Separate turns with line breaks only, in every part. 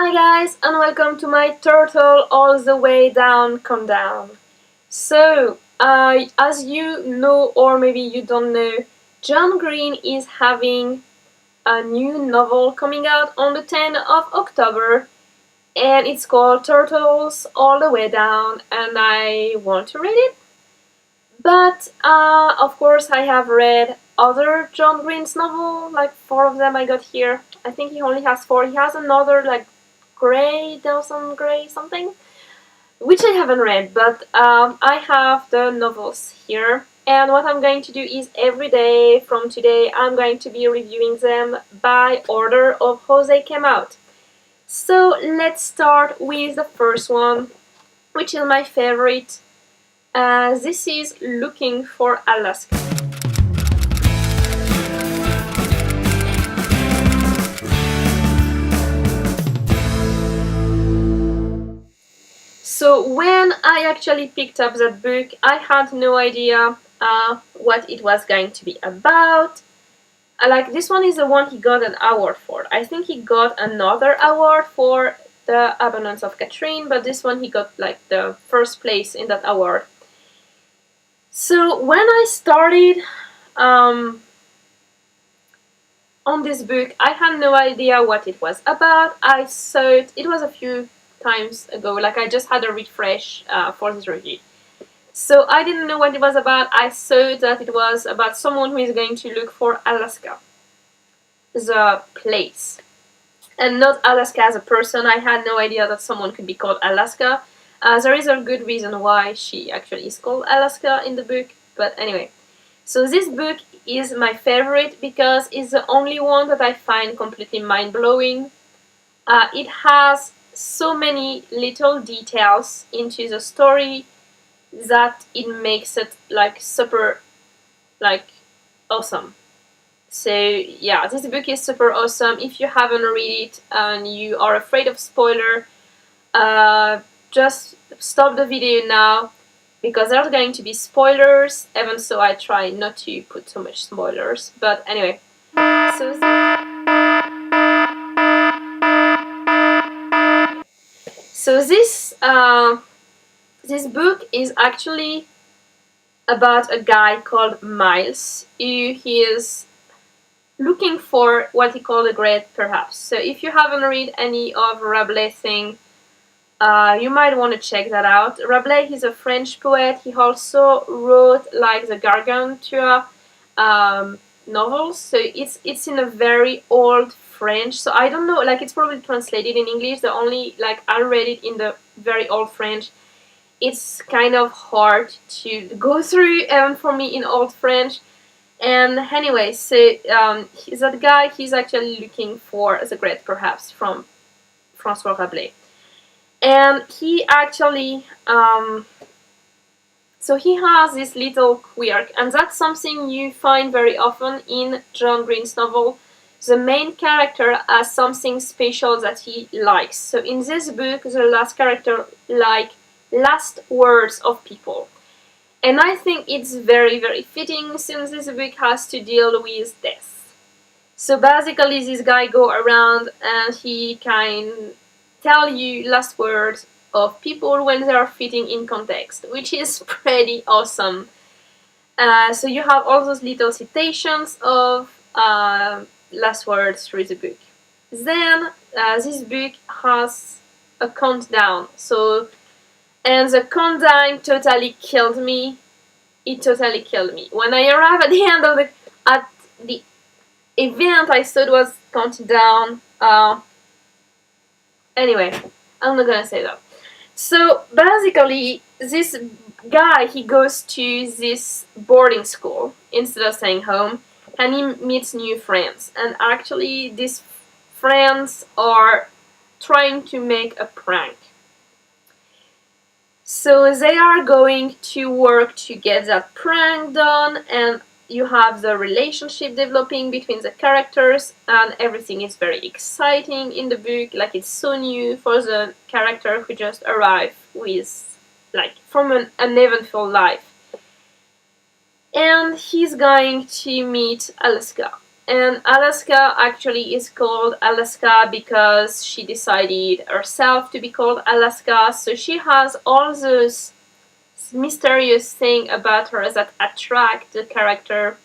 Hi guys, and welcome to my Turtle All the Way Down countdown. As you know, or maybe you don't know, John Green is having a new novel coming out on the 10th of October, and it's called Turtles All the Way Down, and I want to read it. But of course, I have read other John Green's novel, like 4 of them I got here. I think he only has 4. He has another like Dawson Gray something, which I haven't read, but I have the novels here. And what I'm going to do is every day from today, I'm going to be reviewing them by order of how they came out. So let's start with the first one, which is my favorite. This is Looking for Alaska. So when I actually picked up that book, I had no idea what it was going to be about. Like, this one is the one he got an award for. I think he got another award for The Abundance of Katrine, but this one he got like the first place in that award. So when I started on this book, I had no idea what it was about. I saw it was a few times ago, like I just had a refresh for this review. So I didn't know what it was about. I saw that it was about someone who is going to look for Alaska, the place, and not Alaska as a person. I had no idea that someone could be called Alaska. There is a good reason why she actually is called Alaska in the book, but anyway. So this book is my favorite because it's the only one that I find completely mind-blowing. It has so many little details into the story that it makes it like super awesome. So yeah, this book is super awesome. If you haven't read it and you are afraid of spoiler, just stop the video now, because there's going to be spoilers, even so I try not to put so much spoilers. But anyway, so this book is actually about a guy called Miles, who he is looking for what he called a great perhaps. So if you haven't read any of Rabelais thing, you might want to check that out. Rabelais is a French poet. He also wrote like the Gargantua novels. So it's in a very old French. So I don't know, like it's probably translated in English. The only like I read it in the very old French. It's kind of hard to go through, even for me in old French. And anyway, so that guy, he's actually looking for the great perhaps from François Rabelais. And he actually, so he has this little quirk, and that's something you find very often in John Green's novel. The main character has something special that he likes. So in this book, the last character like last words of people. And I think it's very, very fitting since this book has to deal with death. So basically this guy go around and he can tell you last words of people when they are fitting in context, which is pretty awesome. So you have all those little citations of last words through the book. Then this book has a countdown. And the countdown totally killed me. It totally killed me. When I arrived at the end of the event, I thought it was counting down. Anyway, I'm not gonna say that. So basically, this guy, he goes to this boarding school instead of staying home, and he meets new friends. And actually, these friends are trying to make a prank. So they are going to work to get that prank done, and you have the relationship developing between the characters, and everything is very exciting in the book. Like, it's so new for the character who just arrived with, like, from an eventful life. And he's going to meet Alaska. And Alaska actually is called Alaska because she decided herself to be called Alaska. So she has all those mysterious thing about her that attract the character,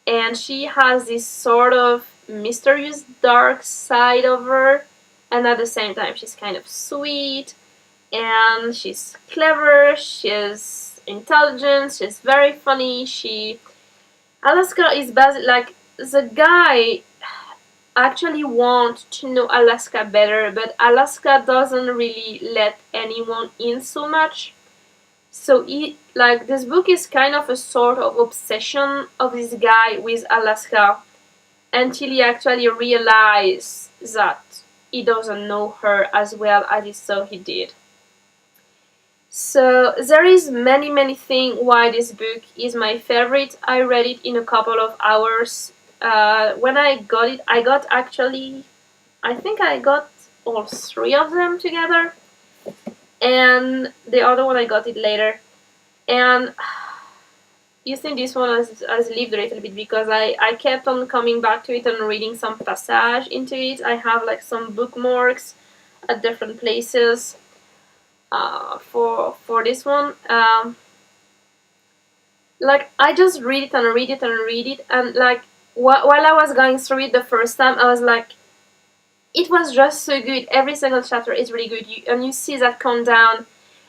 and she has this sort of mysterious dark side of her, and at the same time she's kind of sweet, and she's clever, she's intelligent, she's very funny. Alaska is like the guy actually want to know Alaska better, but Alaska doesn't really let anyone in so much. So like this book is kind of a sort of obsession of this guy with Alaska until he actually realizes that he doesn't know her as well as he thought he did. So there is many things why this book is my favorite. I read it in a couple of hours. When I got it, I got actually, I think I got all three of them together, and the other one I got it later. And you think this one has lived a little bit because I kept on coming back to it and reading some passage into it. I have like some bookmarks at different places for this one. Like I just read it and read it and read it, and like while I was going through it the first time, I was like, it was just so good. Every single chapter is really good, and you see that countdown,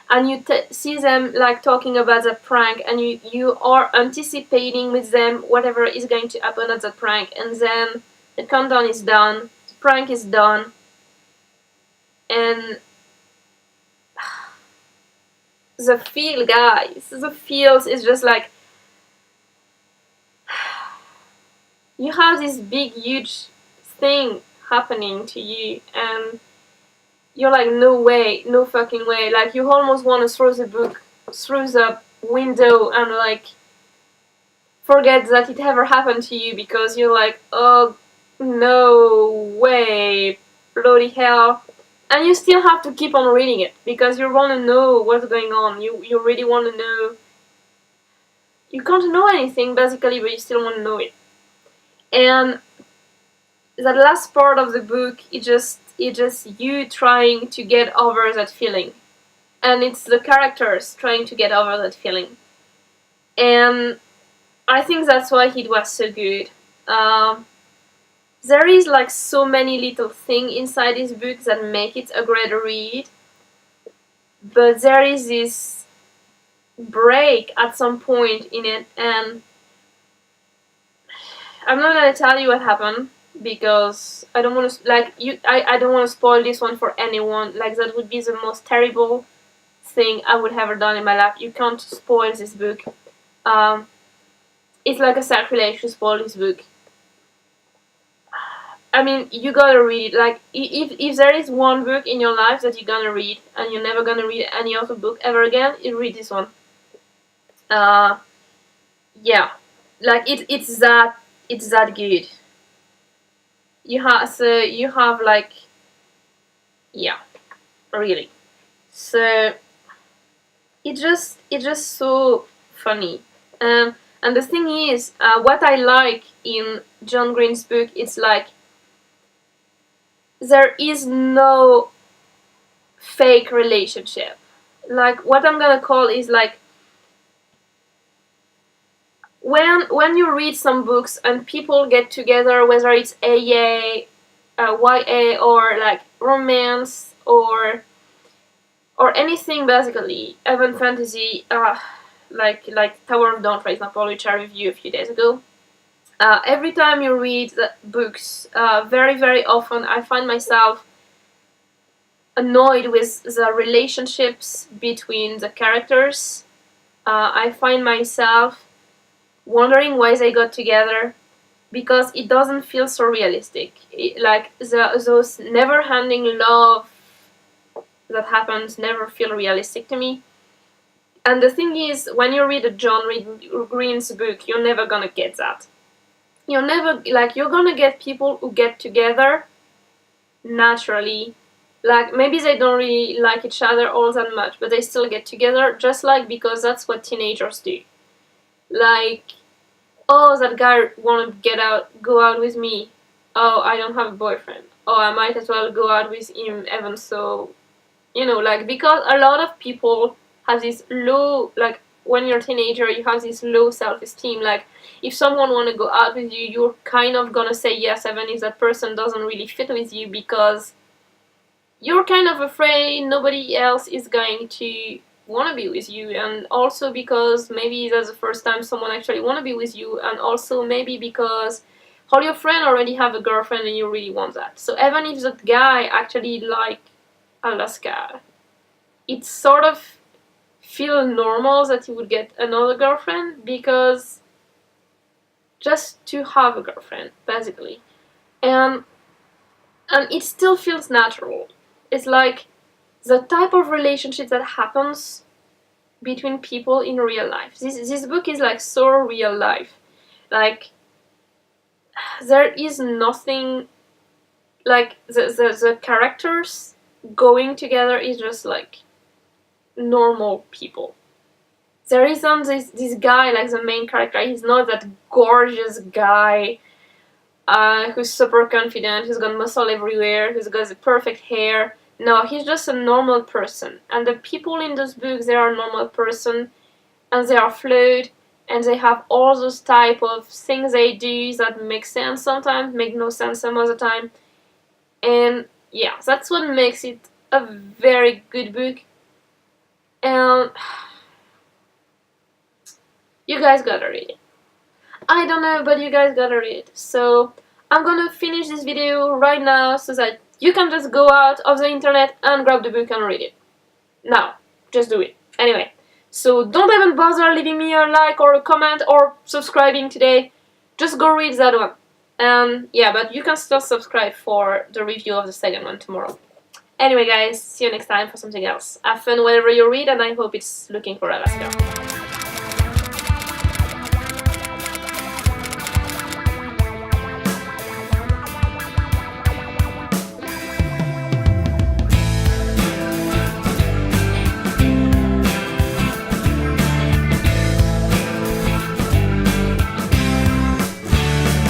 and you see them like talking about the prank, and you are anticipating with them whatever is going to happen at the prank, and then the countdown is done, the prank is done, and the feel, guys, the feels is just like you have this big huge thing happening to you, and you're like, no way, no fucking way. Like you almost want to throw the book through the window and like forget that it ever happened to you, because you're like, oh no way, bloody hell. And you still have to keep on reading it because you want to know what's going on. You really want to know. You can't know anything basically, but you still want to know it. And that last part of the book, it's just you trying to get over that feeling, and it's the characters trying to get over that feeling. And I think that's why it was so good. There is like so many little things inside this book that make it a great read, but there is this break at some point in it, and I'm not gonna tell you what happened because I don't want to I don't want to spoil this one for anyone. Like that would be the most terrible thing I would have ever done in my life. You can't spoil this book. It's like a sacrilege to spoil this book. I mean, you gotta read it. Like if there is one book in your life that you're gonna read and you're never gonna read any other book ever again, you read this one. Yeah, like it's that good. You have like, yeah, really. So it's just so funny. And the thing is, what I like in John Green's book, it's like there is no fake relationship. Like what I'm gonna call is like when you read some books and people get together, whether it's AA, YA, or like romance or anything basically, even fantasy, like Tower of Dawn, for example, which I reviewed a few days ago. Every time you read the books, very often I find myself annoyed with the relationships between the characters. I find myself wondering why they got together, because it doesn't feel so realistic. Like those never-ending love that happens never feel realistic to me. And the thing is, when you read a John Green's book, you're never gonna get that. You're gonna get people who get together naturally. Like maybe they don't really like each other all that much, but they still get together, just like because that's what teenagers do. Like oh, that guy wanna go out with me. Oh, I don't have a boyfriend. Oh, I might as well go out with him even so, like, because a lot of people have this low, like, when you're a teenager, you have this low self-esteem. Like, if someone want to go out with you, you're kind of gonna say yes, even if that person doesn't really fit with you, because you're kind of afraid nobody else is going to want to be with you, and also because maybe that's the first time someone actually want to be with you, and also maybe because all your friends already have a girlfriend and you really want that. So even if that guy actually like Alaska, it sort of feel normal that he would get another girlfriend, because just to have a girlfriend, basically. And it still feels natural. It's like the type of relationship that happens between people in real life. This book is like so real life. Like, there is nothing, like, the characters going together is just like normal people. There isn't this guy, like the main character. He's not that gorgeous guy who's super confident, who's got muscle everywhere, who's got the perfect hair. No, he's just a normal person. And the people in those books, they are normal person, and they are flawed, and they have all those type of things they do that make sense sometimes, make no sense some other time. And yeah, that's what makes it a very good book. And you guys gotta read it. I don't know, but you guys gotta read it. So I'm gonna finish this video right now so that you can just go out of the internet and grab the book and read it. Now, just do it. Anyway, so don't even bother leaving me a like or a comment or subscribing today. Just go read that one. And yeah, but you can still subscribe for the review of the second one tomorrow. Anyway guys, see you next time for something else. Have fun whatever you read, and I hope it's looking for Alaska.